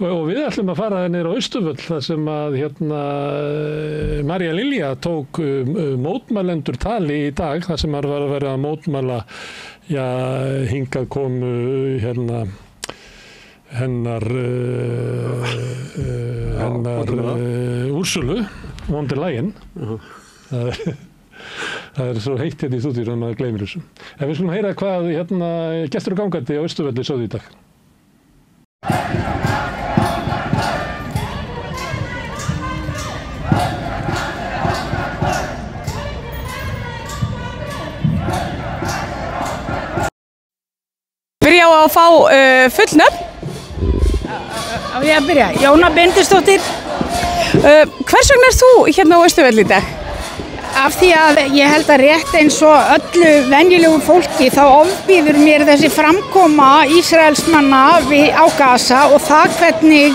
Og við ætlum að fara niður á Austurvöll þar sem að María Lilja tók mótmælendur tali í dag þar sem var að vera að mótmæla hingað komu hennar Úrsulu von der Leyen. Það svo heitt í stúdíu að maður gleymir þessu. En við skulum heyra hvað gestur og gangandi á Austurvelli sögðu í dag. Byrja á að fá fullnöfn. Á ég að byrja. Jóna Bendisdóttir. Hvers vegna ert þú hérna á Austurvelli í dag? Af því að ég held að rétt eins og öllu venjulegu fólki þá ofbýður mér þessi framkoma Ísraelsmanna á Gaza og það hvernig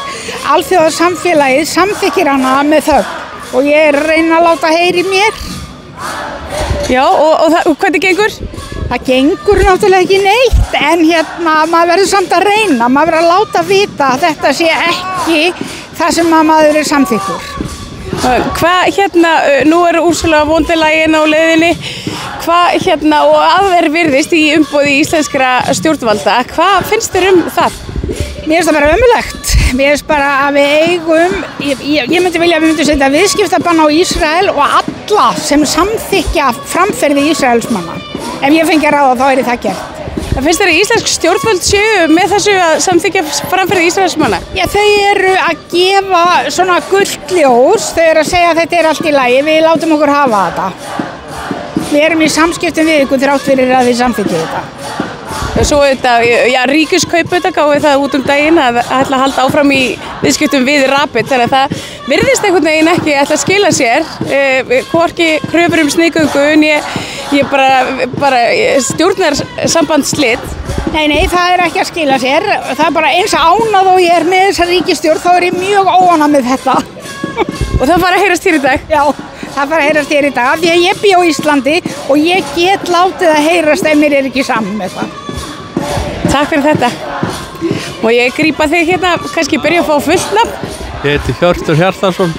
alþjóðasamfélagið samþykkir hana með þögn. Og ég er að reyna að láta heyri mér. Já, og hvernig gengur? Það gengur náttúrulega ekki neitt, en maður verður samt að reyna, maður verður að láta vita að þetta sé ekki það sem maður er samþykkur. Nú er Úrsula von der Leyen á leiðinni, og aðver virðist í umboði íslenskra stjórnvalda, hvað finnst þér það? Mér finnst það bara ömurlegt. Mér finnst bara að við eigum, ég myndi vilja að við myndum setja viðskiptabann á Ísrael og alla sem samþykkja framferði Ísraelsmanna. Ef ég fengi að ráða þá er það gert. Það finnst þér að íslensk stjórnvöld séu með þessu að samþykkja framferði Ísraelsmanna? Já, þau eru að gefa svona gult ljós, þau eru að segja að þetta er allt í lagi, við látum okkur hafa þetta. Við erum í samskiptum við ykkur þrátt fyrir að þið samþykkja þetta. Svo Ríkiskaup gáði það út daginn að ætla að halda áfram í viðskiptum við Rapid, þannig að það virðist einhvern veginn ekki ætla að skila sér, hvorki kröfur sniðgöngu en ég bara stjórnarsambandsslit. Nei, það er ekki að skila sér, það er bara eins ánað og ég er með þessa ríkisstjórn, þá er ég mjög óánað með þetta. Og það fara að heyrast hér í dag? Já, það fara að heyrast hér í dag, af því að ég bý á Íslandi og ég get látið að heyrast ef mér er ekki saman með það. Takk fyrir þetta. Og ég grípa þig kannski byrja að fá fullt nafn. Ég heiti Hjörtur Hjartarson.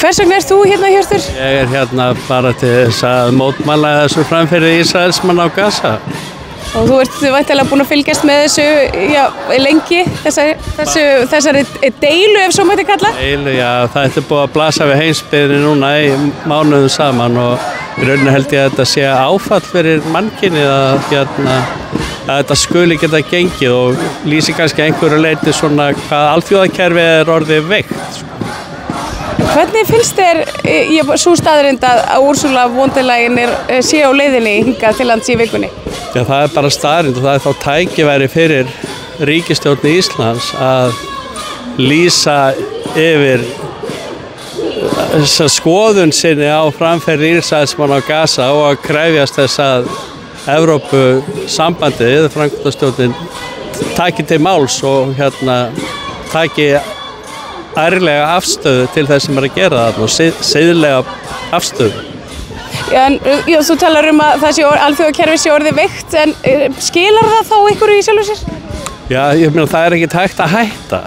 Hvers vegna ert þú hérna, Hjörtur? Ég er hérna bara til þess að mótmæla þessu framferði Ísraelsmanna á Gaza. Og þú ert væntanlega búin að fylgjast með þessu lengi, þessari deilu ef svo mætti kalla? Deilu, það er búið að blasa við heimsbyggðinni núna í mánuðum saman og í rauninni held ég að þetta sé áfall fyrir mannkynið að þetta skuli geta gengið og lýsi kannski einhverju leyti svona hvað alþjóðakerfið er orðið veikt. Hvernig finnst þér sú staðreynd að Úrsula von der Leyen sé á leiðinni hingað til lands í vikunni? Já, það er bara staðreynd og það er þá tækifæri fyrir ríkisstjórn Íslands að lýsa yfir skoðun sinni á framferði Ísraelsmanna á Gaza og að krefjast þess að Evrópusambandið, framkvæmdastjórnin, taki til máls og taki ærlega afstöðu til þess sem er að gera þarna og siðlega afstöðu. Þú talar að það alþjóðakerfið sé orðið veikt, en skilar það þá ykkur í sjálfu sér? Já, ég meina það er ekki hægt að hætta.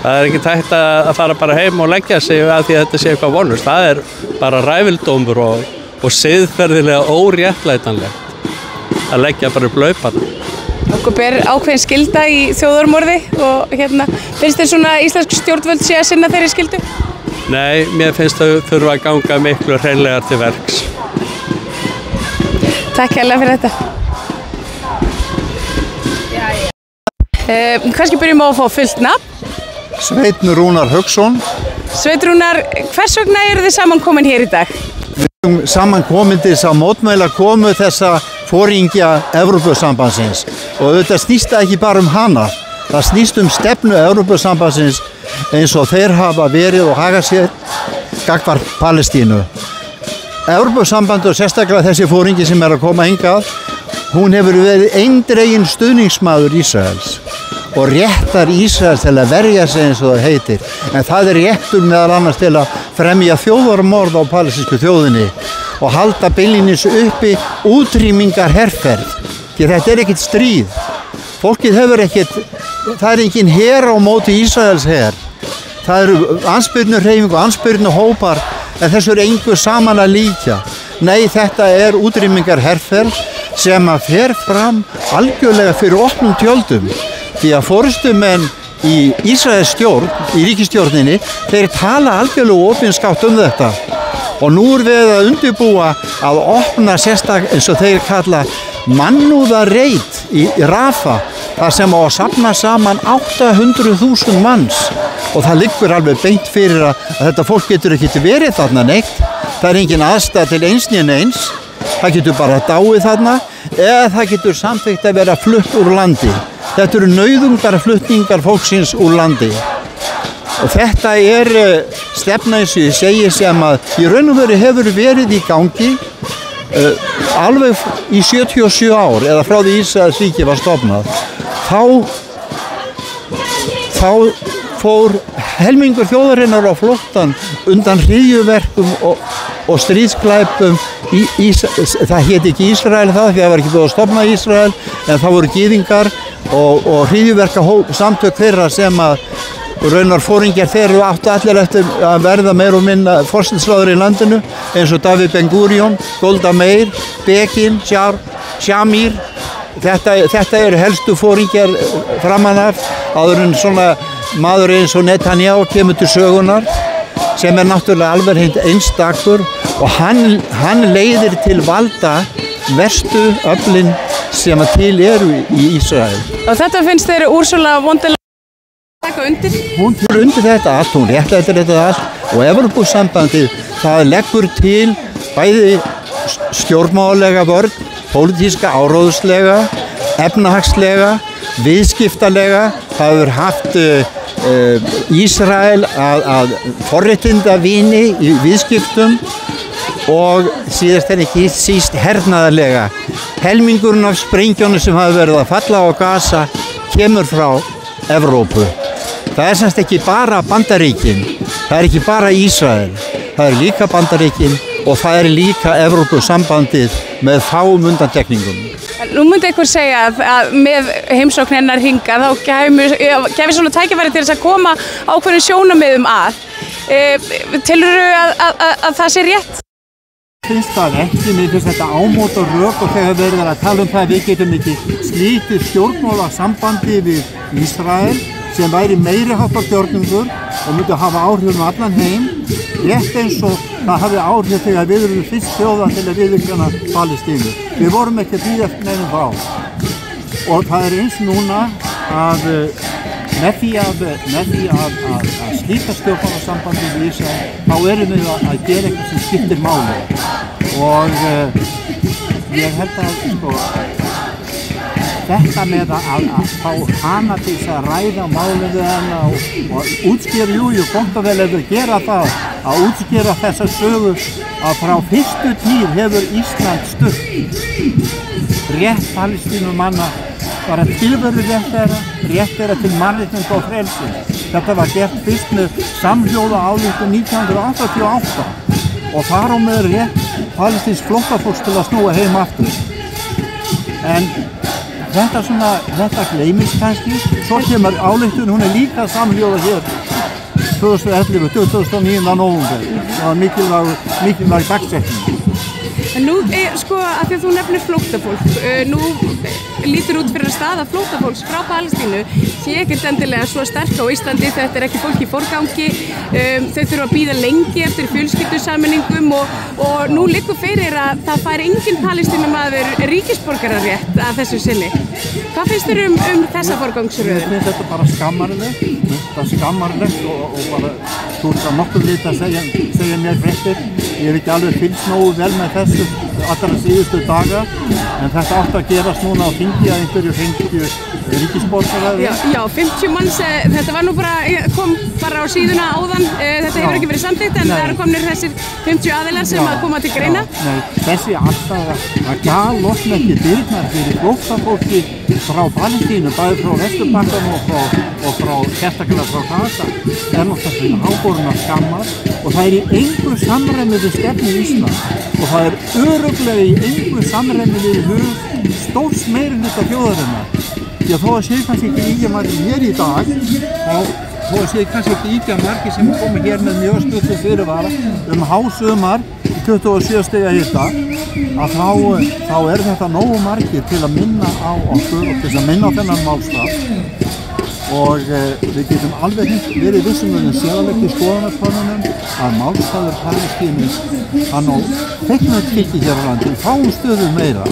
Það er ekki hægt að fara bara heim og leggja sig að því að þetta sé eitthvað vonlust. Það er bara ræfildómur og siðferðilega óréttlætanlegt að leggja bara upp laupana. Okkur ber ákveðin skylda í þjóðarmorði og finnst þér svona íslensk stjórnvöld sé að sinna þeirri skyldu? Nei, mér finnst þau þurfa að ganga miklu hreinlegar til verks. Takk hérlega fyrir þetta. Kannski byrjum á að fá fullt nafn. Sveinn Rúnar Hauksson. Sveinn Rúnar, hvers vegna eru þið samankomin hér í dag? Við erum samankomin til þess að mótmæla komu þessa foringja Evrópusambandsins og þetta snýst ekki bara hana, það snýst stefnu Evrópusambandsins eins og þeir hafa verið og haga sér gagnvart Palestínu. Evrópusambandið og sérstaklega þessi foringi sem er að koma hingað, hún hefur verið eindreginn stuðningsmaður Ísraels og réttar Ísraels til að verja sig eins og það heitir, en það er réttur meðal annars til að fremja þjóðarmorð á palestínsku þjóðinni og halda beinlínis uppi útrýmingarherferð, því þetta er ekkert stríð. Fólkið hefur ekkert það er engin her á móti Ísraels her. Það eru andspyrnuhreyfing og andspyrnuhópar, en þessu er engu saman að líkja. Nei, þetta er útrýmingarherferð sem að fer fram algjörlega fyrir opnum tjöldum. Því að forystumenn í Ísraels stjórn, í ríkisstjórninni, þeir tala algjörlega opinskátt þetta. Og nú er við að undirbúa að opna sérstak, eins og þeir kalla, mannúðarreit í Rafa, þar sem á að safna saman 800.000 manns. Og það liggur alveg beint fyrir að þetta fólk getur ekki verið þarna neitt. Það er engin aðstæða til eins né neins. Það getur bara dáið þarna, eða það getur samþykkt að vera flutt úr landi. Þetta eru nauðungarflutningar fólksins úr landi. Og þetta er stefna, eins og ég segi, sem að í raun og veru hefur verið í gangi alveg í 77 ár, eða frá því Ísraels ríki var stofnað. Þá fór helmingur þjóðarinnar á flóttan undan hryðjuverkum og stríðsglæpum. Það hét ekki Ísrael það, því það var ekki búið að stofna Ísrael, en það voru gyðingar og hryðjuverka samtök þeirra sem að raunar foringjar þeirra áttu allir eftir að verða meir og minna forsætisráðherrar í landinu, eins og David Ben Gurion, Golda Meir, Begin, Shamir. Þetta eru helstu foringjar framan af, áður en svona maður eins og Netanyahu kemur til sögunar, sem er náttúrulega alveg einstakur, og hann leiðir til valda verstu öflin sem að til eru í Ísrael. Og þetta finnst þeir Ursula von der Leyen taka undir? Hún fyrir undir þetta allt, hún réttlætir þetta allt, og Evrópusambandið það leggur til bæði stjórnmálalega vörn, pólitíska áróðslega, efnahagslega, viðskiptalega. Það hefur haft Ísrael að forréttindavini í viðskiptum og síðast en ekki síst hernaðarlega. Helmingurinn af sprengjónu sem hafa verið að falla á Gaza kemur frá Evrópu. Það er semst ekki bara Bandaríkin, það er ekki bara Ísrael, það er líka Bandaríkin og það er líka Evrópusambandið með fáum undantekningum. Nú myndi einhver segja að með heimsókn hennar hingað þá gefur svona tækifæri til þess að koma ákveðnum sjónarmiðum að. Telurðu að það sé rétt? Finnst það ekki, mér finnst þetta ámóta rök og þegar verður að tala um það að við getum ekki slítið stjórnmálasambandi við Ísrael sem væri meiri háttar gjörningur og myndi hafa áhrif allan heim, rétt eins og það hafi áhrif þegar við erum fyrst þjóða til að viðurkenna Palestínu. Við vorum ekki að bíða eftir neinum frá. Og það er eins núna að með því að slíta stjórnmálasambandi við Ísrael, þá erum við að gera eitthvað sem skiptir máli. Og ég held að þetta með að fá hana til þess að ræða málið við hana og útskýra, gott og vel ef þau gera það, að útskýra þessa sögu að frá fyrstu tíð hefur Ísland stutt rétt Palestínumanna, bara tilveru rétt þeirra til mannréttinda og frelsi. Þetta var gert fyrst með samhljóða ályktun 1988 og þar á með rétt palestíns flóttafólks til að snúa heim aftur. En þetta gleymist kannski, svo kemur ályktun, hún er líka samhljóða hér 2011, 2009. nóvember. Það var mikilvæg dagsetning. En nú, sko, af því að þú nefnir flóttafólk, nú lítur út fyrir að staða flóttafólks frá Palestínu sé ekkert endilega svo sterk á Íslandi, þetta er ekki fólk í forgangi, þau þurfa að bíða lengi eftir fjölskyldusameiningum og nú liggur fyrir að það fær engin Palestínumaður ríkisborgararétt að þessu sinni. Hvað finnst þér um þessa forgangsröðun? Ég finnst þetta bara skammarlegt og bara þú ert að nokkuð vita að segja mér fréttir. Ég hef ekki alveg fylgst nógu vel með þessu allra síðustu daga, en þetta átti að gerast núna á þingi að einhverju 50 ríkisborgarar. Já, 50 manns, þetta var nú kom bara á síðuna áðan, þetta hefur ekki verið samþykkt en það eru komnir þessir 50 aðilar sem að koma til greina. Þessi aðstæða að galopna ekki dyrnar fyrir flóttafólki frá Palestínu, bæði frá Vesturbakkanum og frá sérstaklega frá Gaza, er náttúrulega áborinn að skammast og það er í engu samræmi við stefnu Íslands og það er örugglega í engu samræmi við hug stórs meirihluta þjóðarinnar Því að þó að séu kannski ekki ýkja margir hér í dag, þó að séu kannski ekki ýkja margir sem komu hér með mjög stuttu fyrirvara hásumar í 27 stiga hita, að þá þetta nógu margir til að minna á okkur og til að minna á þennan málstað. Og við getum alveg verið vissum séralegt í skoðanarkonunum að málstaður Palestínu hann á feiknarkildi hér á landi, fáum stöðum meira.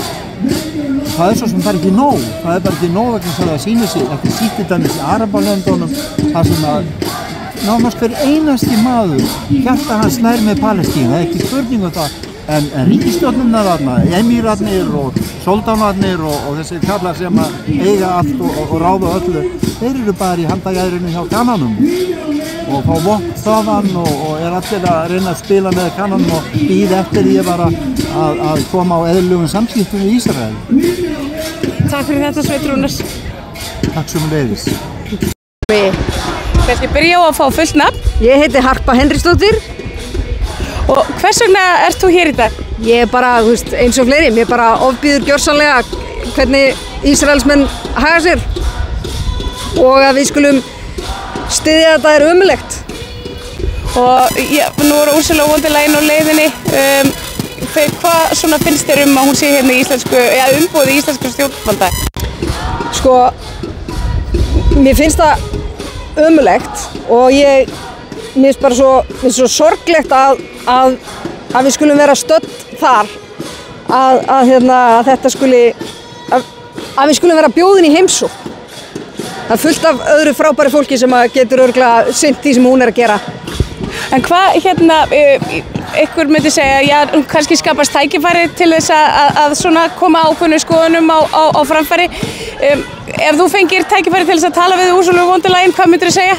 Það svo sem bara ekki nóg, það bara ekki nóg vegna þess að það sýnir sig ekki sítt dæmis í Arabalöndunum þar sem að nánast hver einasti maður hjarta hans nær með Palestínu, það ekki spurning það. En ríkisstjórnirnar þarna, emírarnir og soldánarnir og þessir kallar sem að eiga allt og ráða öllu, þeir eru bara í handagæðrinu hjá Kananum og fá vopn þaðan og allir að reyna að spila með Kananum og bíða eftir því bara að koma á eðlugum samskiptum í Ísrael. Takk fyrir þetta, Sveinn Rúnars. Takk sömuleiðis. Kannski byrja á að fá fullt nafn. Ég heiti Harpa Henriksdóttir. Og hvers vegna ert þú hér í dag? Ég bara, eins og fleiri, mér bara ofbýður gjörsamlega hvernig Ísraelsmenn haga sér og að við skulum styðja þetta ömurlegt. Og nú er Ursula von der Leyen á leiðinni. Hvað svona finnst þér að hún sé hérna í umboði íslensku stjórnvalda? Sko, mér finnst það ömurlegt og mér finnst bara svo sorglegt að við skulum vera stödd þar að þetta að við skulum vera bjóðin í heimsókn. Það er fullt af öðru frábæri fólki sem getur örugglega sinnt því sem hún er að gera. En hvað ykkur myndi segja, kannski skapast tækifæri til þess að svona koma ákveðnum skoðunum á framfæri. Ef þú fengir tækifæri til þess að tala við Ursulu von der Leyen, hvað myndir þú segja?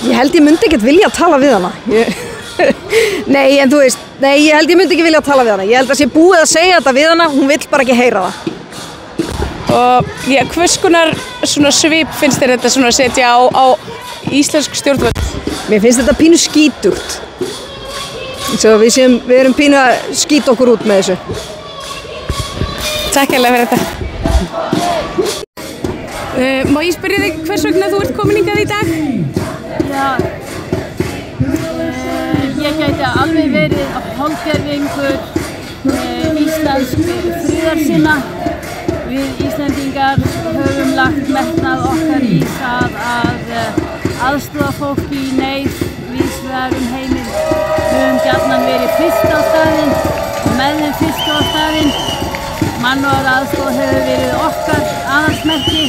Ég held ég myndi ekkert vilja að tala við hana. Nei, en þú veist, ég held ég myndi ekki vilja að tala við hana. Ég held að sé búið að segja þetta við hana, hún vill bara ekki heyra það. Og hvers konar svona svip finnst þér þetta svona að setja á íslensk stjórnvöld? Mér finnst þetta pínu skítugt. Svo við erum pínu að skíta okkur út með þessu. Takk hérlega fyrir þetta. Má ég spyrja þig hvers vegna þú ert komin hingað í dag? Já, ég gæti alveg verið hálfgerðingur íslensk friðarsinna. Við Íslendingar höfum lagt metnað okkar í það að aðstoða fólk í neyð víðs vegar heiminn. Við höfum gjarnan verið fyrst á staðinn og með þeim fyrst á staðinn. Mannúðaraðstoð hefur verið okkar aðalsmerki.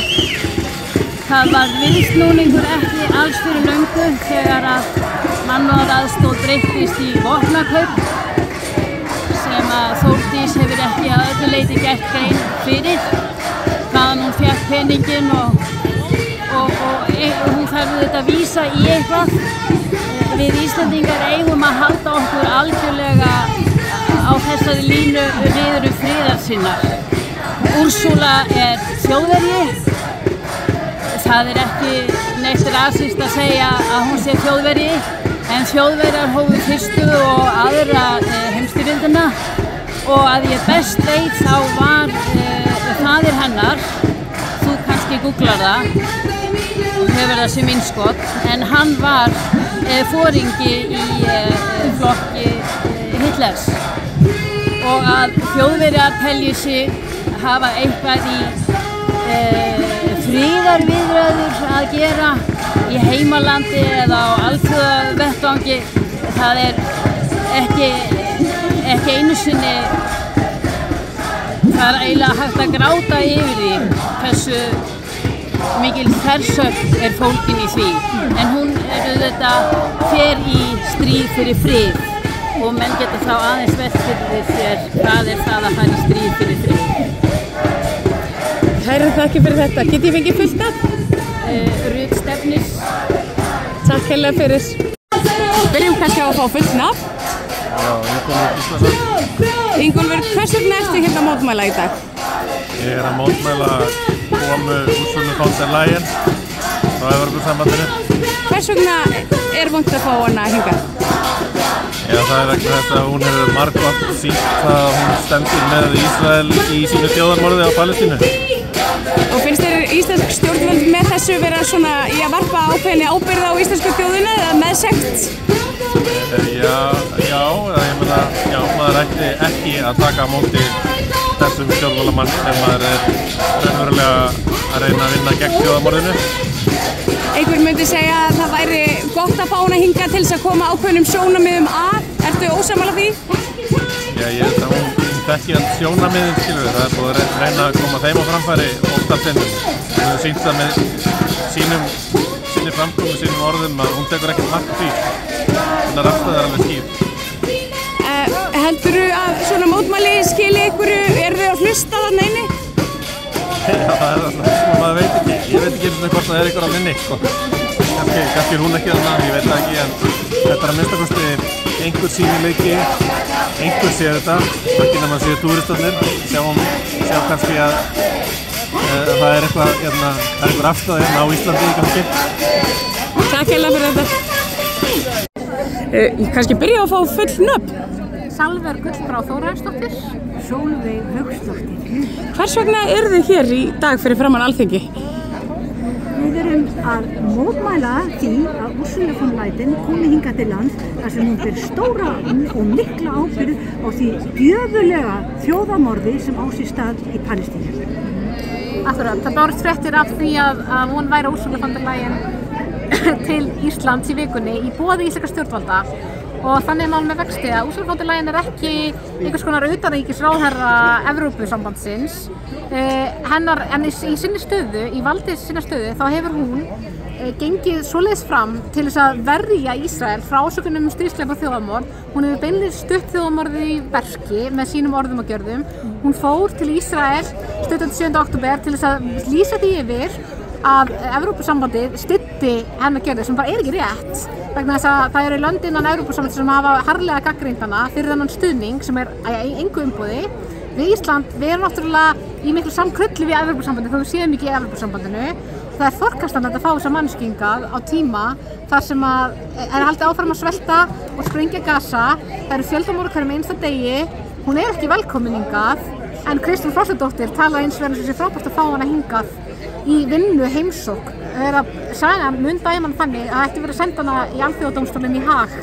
Það var viðsnúningur ekki alls fyrir löngu þegar að mannúðaraðstoð breyttist í vopnakaup sem að Þórdís hefur ekki að öllu leyti gert grein fyrir. Hvaðan hún fékk peninginn og hún þarf þetta að vísa í eitthvað. Við Íslendingar eigum að halda okkur algjörlega á þessari línu, við erum friðarsinnar. Ursula er þjóðverji. Það er ekki neitt rasískt að segja að hún sé þjóðverji, en þjóðverjar hófu fyrstu og aðra heimsstyrjöldina og að ég best veit þá var faðir hennar, þú kannski googlar það, hefur það sem innskott, en hann var foringi í flokki Hitlers og að þjóðverjar telji sig hafa eitthvað í friðarviðræður að gera í heimalandi eða á alþjóðavettvangi. Það er ekki einu sinni, það er eiginlega hægt að gráta yfir því hversu mikil þversögn er fólkin í því. En hún auðvitað fer í stríð fyrir frið og menn geta þá aðeins velt fyrir sér hvað er það að fara í stríð fyrir frið. Kærar þakkir fyrir þetta. Get ég fengið fullt nafn? Rut Stefnis. Takk hérlega fyrir. Byrjum kannski á að fá fullt nafn. Já, Ingólfur Gíslason. Ingólfur, hvers vegna ertu hérna að mótmæla í dag? Ég er að mótmæla komu Ursulu von der Leyen frá Evrópusambandinu. Hvers vegna er vont að fá hana hingað? Já, það er vegna þess að hún hefur margoft sýnt að hún stendur með Ísrael í sínu þjóðarmorði á Palestínu. Og Finnst þér íslensk stjórnvöld með þessu vera svona í að varpa ákveðinni ábyrgð á íslensku þjóðina eða meðsekt? Já, maður ætti ekki að taka á móti þessum stjórnmálamanni sem maður raunverulega að reyna að vinna gegn þjóðarmorðinu. Einhver myndi segja að það væri gott að fá hana hingað til þess að koma ákveðnum sjónarmiðum að. Ertu ósammála því? Já, ég held að hún þekki allt sjónarmiðin, skilur við. Það er búið að reyna að koma þeim á framfæri ótal sinnum. Hún hefur sýnt það með sínum framkomu, sínum orðum að hún tekur ekkert mark því. Þannig að afstæða alveg skýr. Heldurðu að svona mótmæli skili einhverju, eru þau að hlusta þarna inni? Já, það er alltaf sem maður veit ekki. Ég veit ekki hvort það einhver á minni, sko. Kannski er hún ekki þarna, ég veit það ekki, en þetta að minnsta kosti einhver sýnileiki, einhver sér þetta, ekki nema að séu túristarnir, sjá kannski að það er einhver afstæða hérna á Íslandi kannski. Takk heilega fyrir þetta. Ég kannski byrja að fá full nöfn. Salvör Gullbrá Þórarinsdóttir. Sólveig Hauksdóttir. Hvers vegna eru þið hér í dag fyrir framan Alþingi? Við erum að mótmæla því að Ursula von der Leyen komi hingað til lands þar sem hún ber stóra og mikla ábyrgð á því djöfulega þjóðarmorði sem á sér stað í Palestínu. Akkurat, það bárust fréttir af því að hún væri Ursula von der Leyen til Íslands í vikunni í boði íslenskra stjórnvalda. Og þannig er mál með vexti að Ursula von der Leyen ekki einhvers konar utanríkisráðherra Evrópusambandsins. En í sinni stöðu, í valdi sinna stöðu, þá hefur hún gengið svoleiðis fram til þess að verja Ísrael frá ásökunum stríðsglæpa þjóðarmorð. Hún hefur beinlínis stutt þjóðarmorðið í verki með sínum orðum og gjörðum. Hún fór til Ísrael stuttandi 7. október til þess að lýsa því yfir að Evrópusambandið styddi hennar gjörðir sem bara er ekki rétt vegna þess að það eru lönd innan Evrópusambandið sem hafa harðlega gagnrýnt hana fyrir þennan stuðning sem er í engu umboði. Við Ísland, við erum náttúrulega í miklu samkrulli við Evrópusambandið þó við séum ekki í Evrópusambandinu. Það er forkastanlegt að fá þessa mannskingað á tíma þar sem að er haldið áfram að svelta og sprengja Gaza. Það eru fjöldamorð hverjum einsta degi. Hún er ekki velkomin hingað en Kristrún Frostadóttir talaði eins og verður þessi frábært að fá hana hingað í vinnu heimsókn. Sagan mun dæma þannig að ætti verið að senda hana í Alþjóðadómstólinn í Haag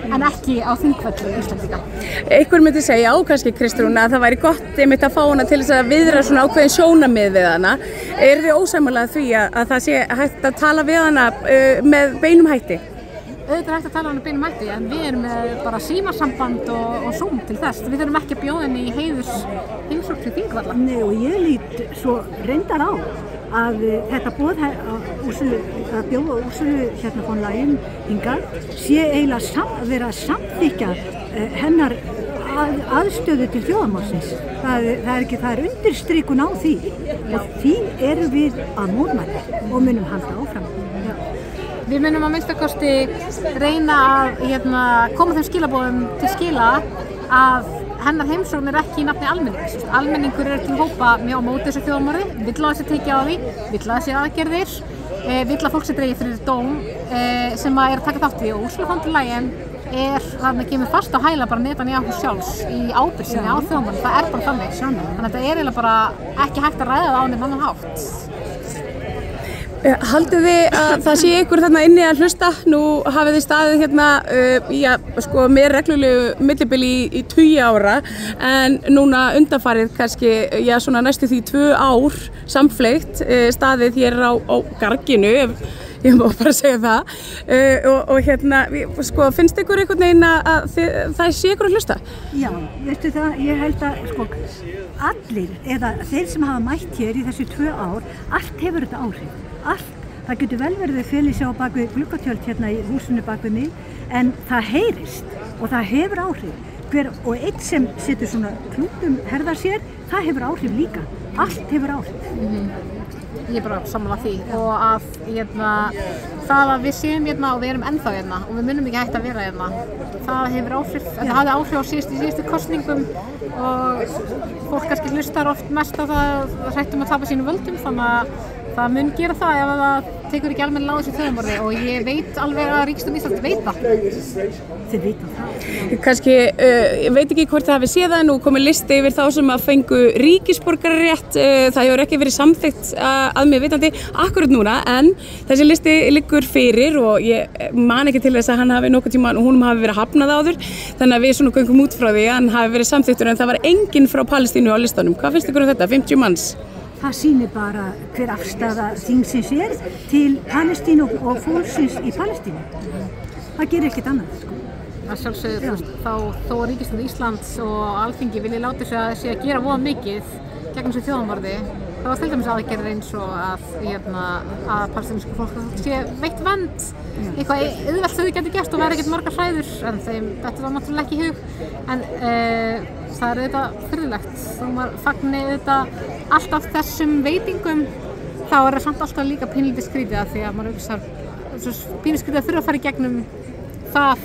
en ekki á þingvelli Íslendinga. Einhver myndi segja kannski Kristrún að það væri gott einmitt að fá hana til þess að viðra svona ákveðin sjónarmið við hana. Eru þið ósammála því að það sé hægt að tala við hana með beinum hætti? Auðvitað er hægt að tala hana beinum hætti en við erum með bara símasamband og Zoom til þess. Við þurfum ekki að bjóða henni í heiðurs heimsókn til þingvalla. Nei, og ég lít svo reyndar á að þetta boð að bjóða Ursulu von der Leyen hingað sé eiginlega að vera að samþykkja hennar aðstöðu til þjóðarmorðsins. Það er undirstrikun á því og því erum við að mótmæla og munum halda áfram. Við munum að minnstakosti reyna að koma þeim skilaboðum til skila að hennar heimsókn er ekki í nafni almennings. Almenningur er til hópa mjög á móti þessu þjóðarmorði, vill að þessi tekið á því, vill að þessi aðgerðir, vill að fólk sé dregið fyrir dóm sem er að taka þátt í og Ursula von der Leyen þarna kemur fast á hæla bara Netanyahu sjálfs í ábyrgð sinni á þjóðarmorði. Það er bara þannig. Þannig að þetta er eiginlega bara ekki hægt að ræða það á neinn annan hátt. Haldið þið að það sé ykkur þarna inni að hlusta? Nú hafið þið staðið hérna með reglulegu millibili í 20 ára en núna undanfarið kannski svona næstu því 2 ár samfleytt staðið hér á garginu, ég má bara segja það og finnst ykkur einhvern veginn að það sé ykkur að hlusta? Já, veistu það, ég held að allir eða þeir sem hafa mætt hér í þessu 2 ár, allt hefur þetta áhrif. Allt. Það getur vel verið að fela sig á bakvið gluggatjöld hérna í húsinu bakvið mig en það heyrist og það hefur áhrif. Og einn sem setur svona klútum herðar sér, það hefur áhrif líka. Allt hefur áhrif. Ég er bara sammála því og að það að við séum hérna og við erum ennþá hérna og við munum ekki hægt að vera hérna. Það hefur áhrif, það hafði áhrif á síðustu kosningum og fólk kannski hlustar oft mest á það hrættum að tapa sínum völdum þannig að það mun gera það ef tekur ekki almennilega á þessu þjóðarmorði og ég veit alveg að ríkisstjórn Íslands veit það. Þeir vita það. Kannski, ég veit ekki hvort það hafi séð það, nú komið listi yfir þá sem að fengu ríkisborgararétt, það hefur ekki verið samþykkt að mér vitandi akkurat núna, en þessi listi liggur fyrir og ég man ekki til þess að hann hafi nokkuð tíma, húnum hafi verið hafnað áður, þannig að við svona göngum út frá því að hann hafi verið samþyktur en það var enginn frá Palestínu á listanum. Hvað finnst ykkur um þetta? 50 manns? Það sýnir bara hver afstaða þingsins til Palestínu og fólksins í Palestínu. Það gerir ekkert annað, sko. Að sjálfsögðu, þó að ríkisstjórn Íslands og Alþingi vilji láta sig að gera voða mikið gegn þessu þjóðarmorði, það var til dæmis aðgerðir eins og að palestínsku fólk sé veitt vernd, eitthvað auðvelt sem þau getur gert og væri ekkert margar hræður, en þetta var náttúrulega ekki í hug, en það auðvitað furðulegt. Þó maður fagni auðvitað alltaf þessum veitingum, þá það samt alltaf líka pínlítið skrítið því að maður hugsar pínlítið skrítið að þurfa að fara í gegnum það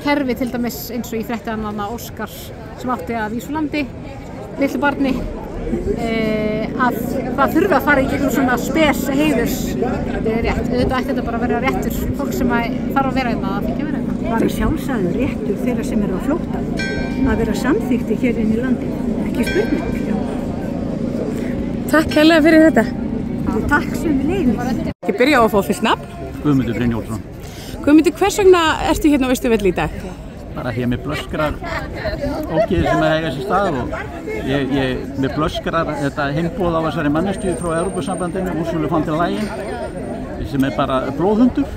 kerfi til dæmis eins og í fréttina Óskar sem átti að vísu landi, litlu barni, að það þurfi að fara í gegnum svona spes heiðurs rétt. Auðvitað ætti þetta bara að vera réttur fólk sem þarf að vera hérna, það fikk að vera hérna. Bara sjálfsagður réttur þeirra sem eru á flótta að vera samþykti hér inn í landið, ekki spurning. Takk kærlega fyrir þetta. Takk sem við leiðum. Ég byrja á að fá fullt nafn. Guðmundur Brynjólfsson. Guðmundur, hvers vegna ertu hérna á Austurvelli í dag? Bara því að mér blöskrar ógeðið sem eiga sér stað og mér blöskrar þetta heimboð á þessari manneskju frá Evrópusambandinu, Ursulu von der Leyen, sem bara blóðhundur.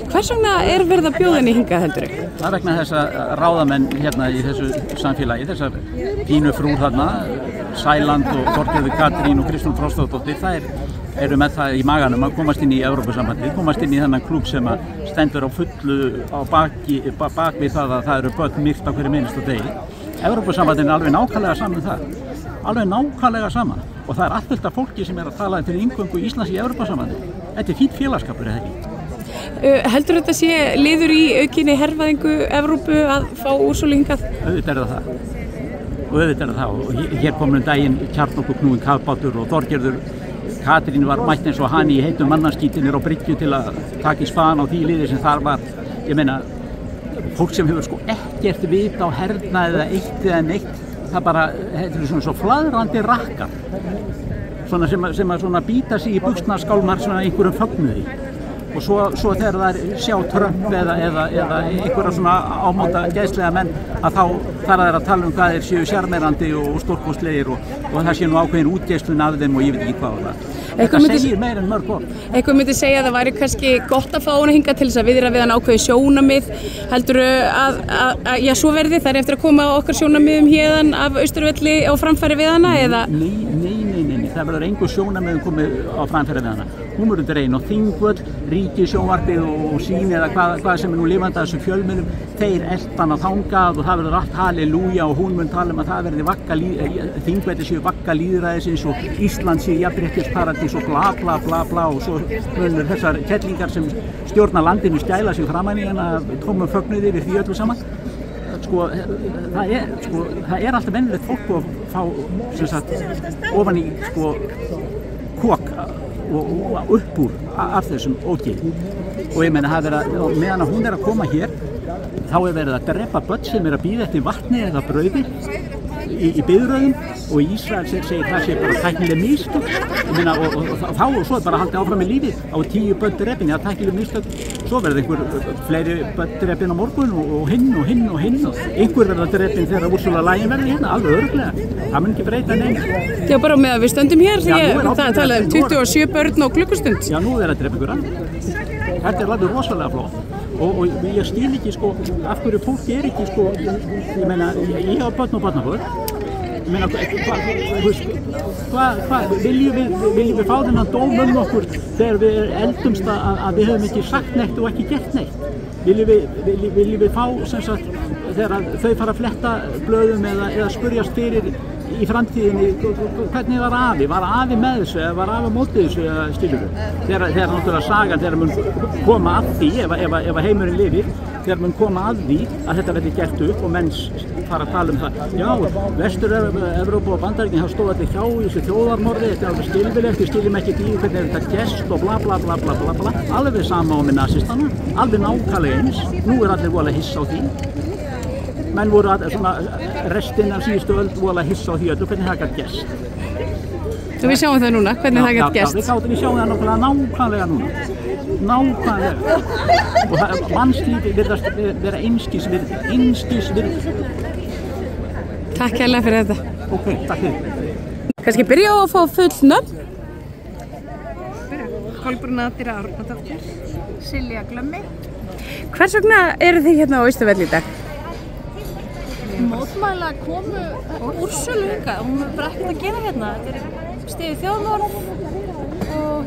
Hvers vegna verið að bjóða henni hingað heldur? Það vegna þess að ráðamenn hérna í þessu samfélagi, þessar pínu frúr þarna, Sæland og Þorgerður Katrín og Kristrún Frostadóttir, þær eru með það í maganum að komast inn í Evrópusambandið, komast inn í þennan klúbb sem að stendur á fullu á bak við það að það eru börn myrt á hverju minnstu degi. Evrópusambandið er alveg nákvæmlega saman það, alveg nákvæmlega saman og það er allt fullt af fólki sem er að tala fyrir inngöngu Íslands í Evrópusambandið. Þetta er fínn félagskapur, eða ekki? Heldur þetta sé liður í aukinni hervæðingu Evrópu að fá Úrsúlu hingað? Auðvitað er það. Og auðvitað er það og hér komum daginn kjarnorkuknúinn kafbátur og Þorgerður Katrín var mætt eins og hann í heitum mannarskítinir á bryggju til að taka í spaðan á því liði sem þar var. Ég meina, fólk sem hefur sko ekkert vit á hernaði eða eitt eða neitt, það bara, þetta er svona svo flaðrandi rakkar. Svona sem að svona býta sig í buxnaskálmar svona einhverjum fögnuði. Og svo þegar það sjá Trump eða einhverja svona ámáta geðslega menn að þá þarf þeir að tala um hvað þeir séu sjarmerandi og stórkostlegir og það sé nú ákveðin útgeislun af þeim og ég veit ekki hvað það. Þetta segir meir en mörg orð. Eitthvað myndi segja að það væri kannski gott að fá hana hingað til þess að viðra við hann ákveði sjónamið. Heldurðu að já, svo verði það eftir að koma á okkar sjónamiðum héðan af Austurvelli á framfæri við hana eða? Nei, það verður engu sjónamiðum komið á framfæri við hana. Hún verður dregin á Þingvöll, Ríkissjónvarpið og Sýn eða hvað sem er nú lifandi að þessum fjölmiðlum, þeir eltan að þangað og það verður allt halleluja og hún mun tala um að það verði Þingvelli séu vagga lýðræðisins og Ísland séu jafnréttisparadís og bla bla bla bla og svo munur þessar kettlingar sem stjórna landinu stæla sig framan í hana tómum fögnuði yfir því öllu saman. Það er alltaf venjulegt fólk að fá ofan í kok og upp úr af þessum ógeði og ég meina meðan að hún er að koma hér þá er verið að drepa börn sem er að bíða eftir vatni eða brauði í biðröðum og Ísrael segir það sé bara tæknileg mistök og svo er bara haldið áfram í lífið á 10 börn drepin eða tæknileg mistök svo verður einhver fleiri börn drepin á morgun og hinn og einhver verður drepin þegar Úrsúla Leyen verður hérna alveg örugglega, það mun ekki breyta neina. Já, bara með að við stöndum hér það talaði um 27 börn á klukkustund. Já, nú er að drepa ykkur annað. Þetta er alveg rosalega flott og ég skil ekki af hverju fólk ekki ég meina, ég á börn og barnabörn ég meina, hvað viljum við fá þennan dóm okkur þegar við eldumst að við höfum ekki sagt neitt og ekki gert neitt viljum við fá sem sagt þegar þau fara að fletta blöðum eða spurjast fyrir í framtíðinni, hvernig var afi með þessu eða var afi mótið þessu eða skilur við þegar náttúrulega sagan þegar mun koma að því ef heimurinn lifir þegar menn koma að því að þetta verði gert upp og menn fara að tala það. Já, Vestur-Evrópu og Bandaríkin hafa stóð allir hjá í þessu þjóðarmorði, þetta alveg skilvilegt, við skiljum ekki því hvernig þetta gerst og bla bla bla bla bla bla. Alveg sama á með nasistana, alveg nákvæmlega eins. Nú allir voðalega hissa á því. Menn voru svona restin af síðustu öld voðalega hissa á því öllu, hvernig það gat gerst. Og við sjáum það núna, hvernig það gat gerst. Við sjáum það nákvæmlega núna. Nákvæmlega. Og mannslífi virðast vera einskis virði. Takk hérlega fyrir þetta. Ok, takk fyrir. Kannski byrja á að fá full nöfn. Kolbrún Adira Árnadóttir, Silja Glömmi. Hvers vegna eru þið hérna á Austurvelli í dag? Mótmæla komu Úrsulu hingað, hún er bara ekkert að gera hérna. Þetta er stiðið þjóðmorð og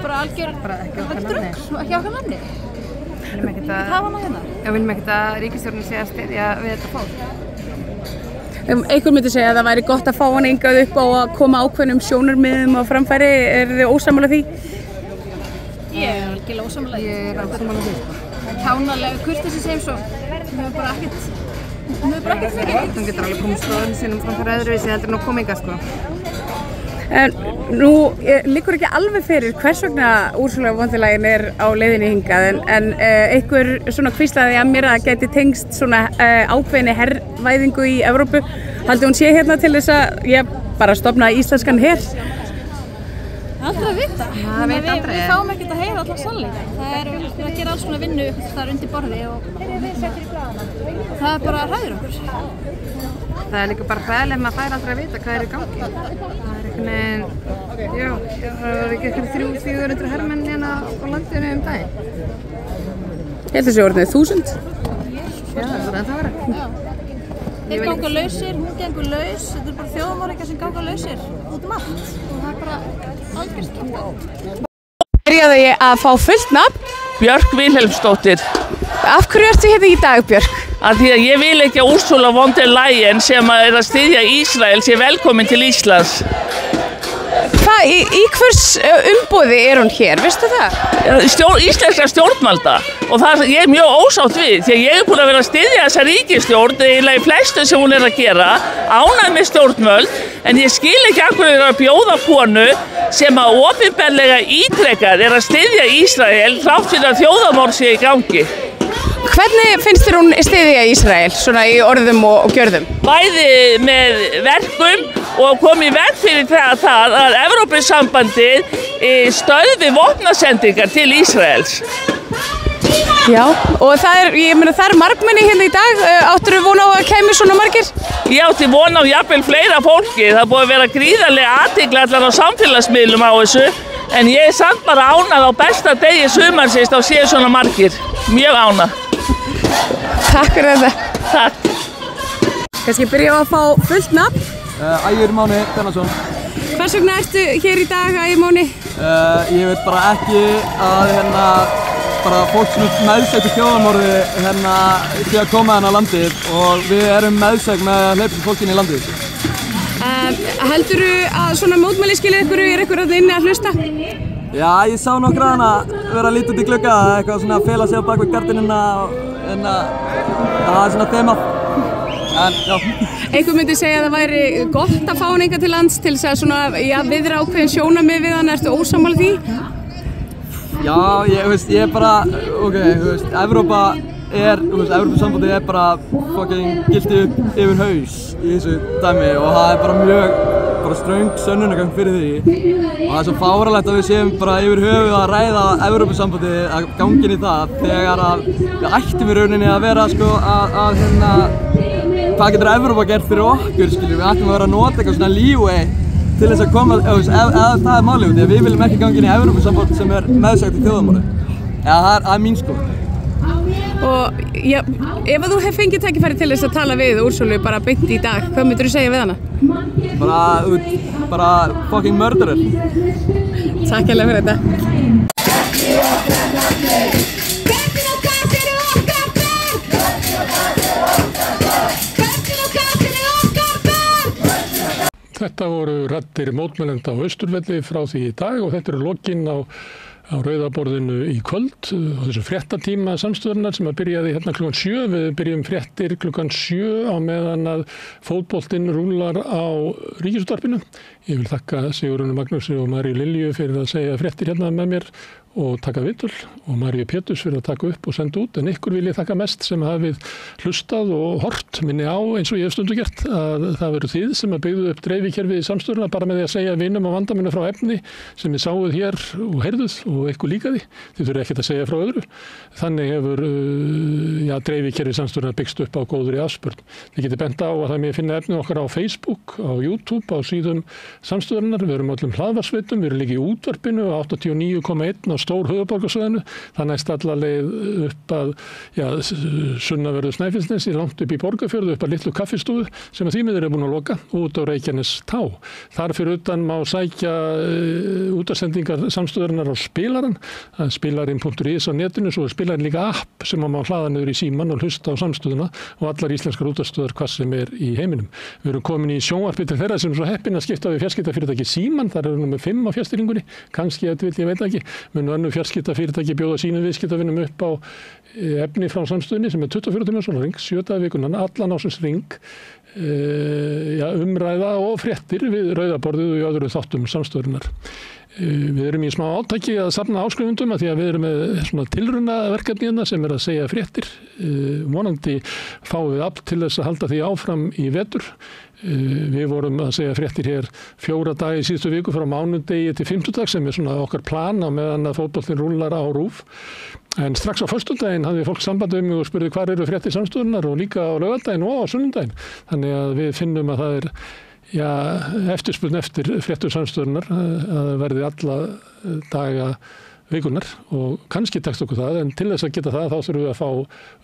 bara algjör drugg, ekki okkar nafni. Viljum ekkert að ríkisstjórnin sé að styðja við þetta fólk. Einhver myndi segja að það væri gott að fá hann hingað upp á að koma ákveðnum sjónarmiðum á framfæri. Er þið ósammála því? Ég er algjörlega ósammála því. Kjánalega kurteisi sem svo. Hún hefur bara ekkert fyrir. Hún getur alveg komið slóðum sínum framfæri öðruvísi heldur en að koma hingað sko. En nú liggur ekki alveg fyrir hvers vegna Úrsula von der Leyen er á leiðinni hingað en einhver svona hvíslaði að mér að gæti tengst svona ákveðinni hervæðingu í Evrópu. Haldi hún sé hérna til þess að bara stofna íslenskan her? Aldrei að vita. Við fáum ekkert að heyra allar sannleika. Það er að gera alls svona vinnu þar undir borði og það er bara hræðir okkur. Það er líka bara hræðilega maður fær aldrei að vita hvað er í gangi. Það er einhvern veginn, það var ekki eitthvað 300-400 hermenn hérna á landinu daginn. Ég held þessi orðið 1000. Já, það er ennþá verið. Þeir ganga lausir, hún gengur laus, þetta er bara þjóðmorðingjar sem ganga lausir út allt og það er bara algjör skipta. Byrjaði ég að fá fullt nafn? Björk Vilhelmsdóttir. Af hverju ertu hérna í dag, Björk? Af því að ég vil ekki að Úrsula von der Leyen sem er að styðja Ísrael sé velkomin til Íslands. Í hvers umboði er hún hér, veistu það? Íslenskra stjórnvalda og það ég er mjög ósátt við því að ég er búin að vera að styðja þessa ríkisstjórn eiginlega í flestu sem hún er að gera, ánægð með stjórnvöld en ég skil ekki af hverju að bjóða konu sem að opinberlega ítrekað er að styðja Ísrael þrátt fyrir að þjóðarmorð sé í gangi. Hvernig finnst þér hún styðja Ísrael, svona í orðum og gjörðum? Bæði með verkum og komið veg fyrir það að Evrópusambandið stöðvi vopnasendingar til Ísraels. Já, og það er margmenni hérna í dag. Áttirðu von á að kæmi svona margir? Ég átti von á jafnvel fleira fólki. Það búið að vera gríðarlega athygli allar á samfélagsmiðlum á þessu. En ég er samt bara ánað á besta degi sumarsins þá séu svona margir. Mjög ánað. Takk fyrir þetta. Takk. Kannski byrja á að fá fullt nafn? Ægir Máni Bennarsson. Hvers vegna ertu hér í dag, Ægir Máni? Ég veit bara ekki að bara fólk sem er meðsegt í þjóðarmorði sé að koma á landið og við erum meðsegt með að hleypa fólkinn í landið. Heldurðu að svona mótmæli skilja ykkur, er ykkur að inni að hlusta? Já, ég sá nokkra vera að líta út í glugga, eitthvað svona að fela sig á bak við gardínuna og það er svona þemað. Einhver myndi segja að það væri gott að fá hann hingað til lands til þess að svona, viðra ákveðin sjónarmið við hann, ertu ósammála því? Já, ég er bara, Evrópusambandið er bara fucking gilti upp yfir haus í þessu dæmi og það er bara mjög ströng sönnunargögn fyrir því og það er svo fáránlegt að við séum bara yfir höfuð að ræða Evrópusambandið að gangin í það þegar að við ættum í rauninni að vera hvað getur Evrópa gert fyrir okkur, við ættum að vera að nota eitthvað svona leeway til þess að koma, ef það er málið, því að við viljum ekki ganga inn í Evrópusamband sem er meðsegt í þjóðarmorði. Það er mín skoðun. Og ef þú hef fengið tækifæri til þess að tala við Úrsulu bara beint í dag, hvað myndir þú segja við hana? Bara fucking murderer. Takk hérlega fyrir þetta. Þetta voru raddir mótmælenda á Austurvelli frá því í dag og þetta eru lokin á á rauðaborðinu í kvöld á þessu fréttatíma samstöðunar sem að byrjaði hérna klukkan 7. Við byrjum fréttir klukkan 7 á meðan að fótboltinn rúlar á Ríkisútvarpinu. Ég vil þakka Sigurjóni Magnúsi og Maríu Lilju fyrir að segja fréttir hérna með mér og taka viðtöl og Maríu Péturs fyrir að taka upp og senda út, en ykkur vil ég þakka mest sem hafið hlustað og hort minni á eins og ég hef stundu gert að það verður þið sem að byggðu upp dreifikerfið í samstöðuna bara með því að segja vinum og vandaminu frá efni sem við sáuð hér og heyrðuð og ykkur líka því, þið þurfið ekkert að segja frá öðru. Þannig hefur dreifikerfið samstöðuna byggst upp á góðri afspurn. Þið getið bent á að það með finna efni okkar á Facebook, á YouTube, á síðum samstöðunar. Við erum öllum hlaðvarpsveitum, við erum líka í útvarpinu á 89,1 á stór höfuðborgarsvæðinu, það næst alla leið upp að sunnanverðu Snæfellsnesi, langt upp í Borgarfjörðu, upp að litlu kaffistofu sem að því miður er búin að loka út á Reykjanestá. Þar fyrir utan má sækja útasendingar samstöðurinnar á spilaran, spilarinn.is á netinu, svo er spilarinn líka app sem má hlaða niður í síman og hlusta á samstöðuna og allar íslenskar útastöðar hvað sem er í heiminum. Við erum komin í sjónvarpi til þeirra sem svo heppin að skipta við fjarskiptafyrirtæki Síman, þar eru númer 5 á fjarstýringunni, kannski ég veit ekki, munu önnur fjarskiptafyrirtæki bjóða sínum viðskiptavinum upp á efni frá samstöðunni sem er 24 tíma sólarhring, 7 daga vikunnar, allan ársins hring, umræða og fréttir við rauðaborðið og í öðru þáttum samstöðurinnar. Við erum í smá átaki að safna áskrifundum að því að við erum með svona tilraunaverkefni hérna sem er að segja fréttir. Vonandi fáum við afl til þess að halda því áfram í vetur. Við vorum að segja fréttir hér 4 daga í síðustu viku frá mánudegi til 5. dag sem er svona okkar plan á meðan að fótboltinn rúllar á RÚV. En strax á föstudaginn hafði fólk samband um mig og spurði hvar eru fréttir samstöðunar og líka á laugardaginn og á sunnudaginn. Þannig að við finnum að það er eftirspurn eftir fréttur samstöðunar að verði alla daga vikunar og kannski tekst okkur það, en til þess að geta það þá þurfum við að fá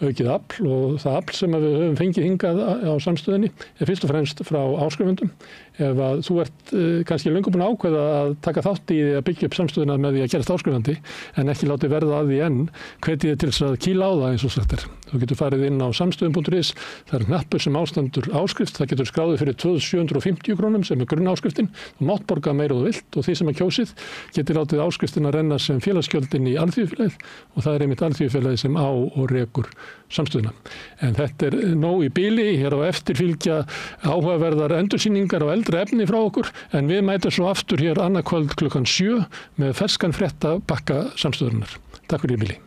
aukið afl og það afl sem við höfum fengið hingað á samstöðinni er fyrst og fremst frá áskrifundum. Ef að þú ert kannski löngu búin að ákveða að taka þátt í að byggja upp samstöðuna með því að gerast áskrifandi en ekki láti verða að því enn, hvetið þið til þess að kýla á það eins og sagt er. Þú getur farið inn á samstöðun.is, það er hnappur sem ástandur áskrift, það getur skráðið fyrir 2.750 krónum sem er grunnáskriftin, þú mátt borga meira og vilt og því sem er kjósið getur látið áskriftin að renna sem félagsgjöldin í alþýðufélagið og það er einmitt alþýðufélagið sem á og rekur samstöðuna. En þetta er nóg í bili, hér á eftir fylgja áhugaverðar endursýningar og eldra efni frá okkur, en við mætum svo aftur hér annað kvöld klukkan 7 með ferskan frétta bakka samstöðunar. Takk fyrir í bili.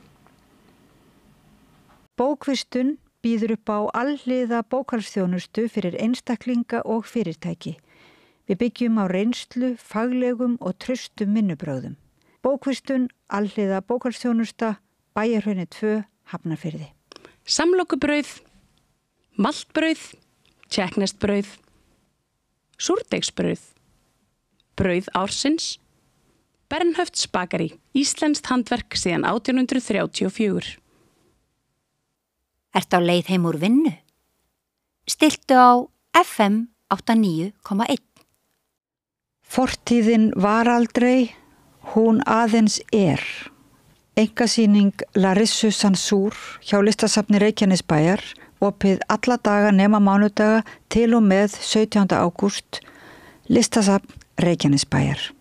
Bókvistun býður upp á alhliða bókhaldsþjónustu fyrir einstaklinga og fyrirtæki. Við byggjum á reynslu, faglegum og traustum vinnubrögðum. Bókvistun, alhliða bókhaldsþjónusta, Bæjarhrauni 2, Hafnarfirði. Samlokubrauð, maltbrauð, tékkneskt súrdeigsbrauð, brauð ársins, Bernhöfts bakari, íslenskt handverk síðan 1834. Ertu á leið heim úr vinnu? Stilltu á FM 89,1. Fortíðin var aldrei, hún aðeins er. Einkasýning Larissu Sansúr hjá Listasafni Reykjanesbæjar, opið alla daga nema mánudaga til og með 17. ágúst, Listasafn Reykjanesbæjar.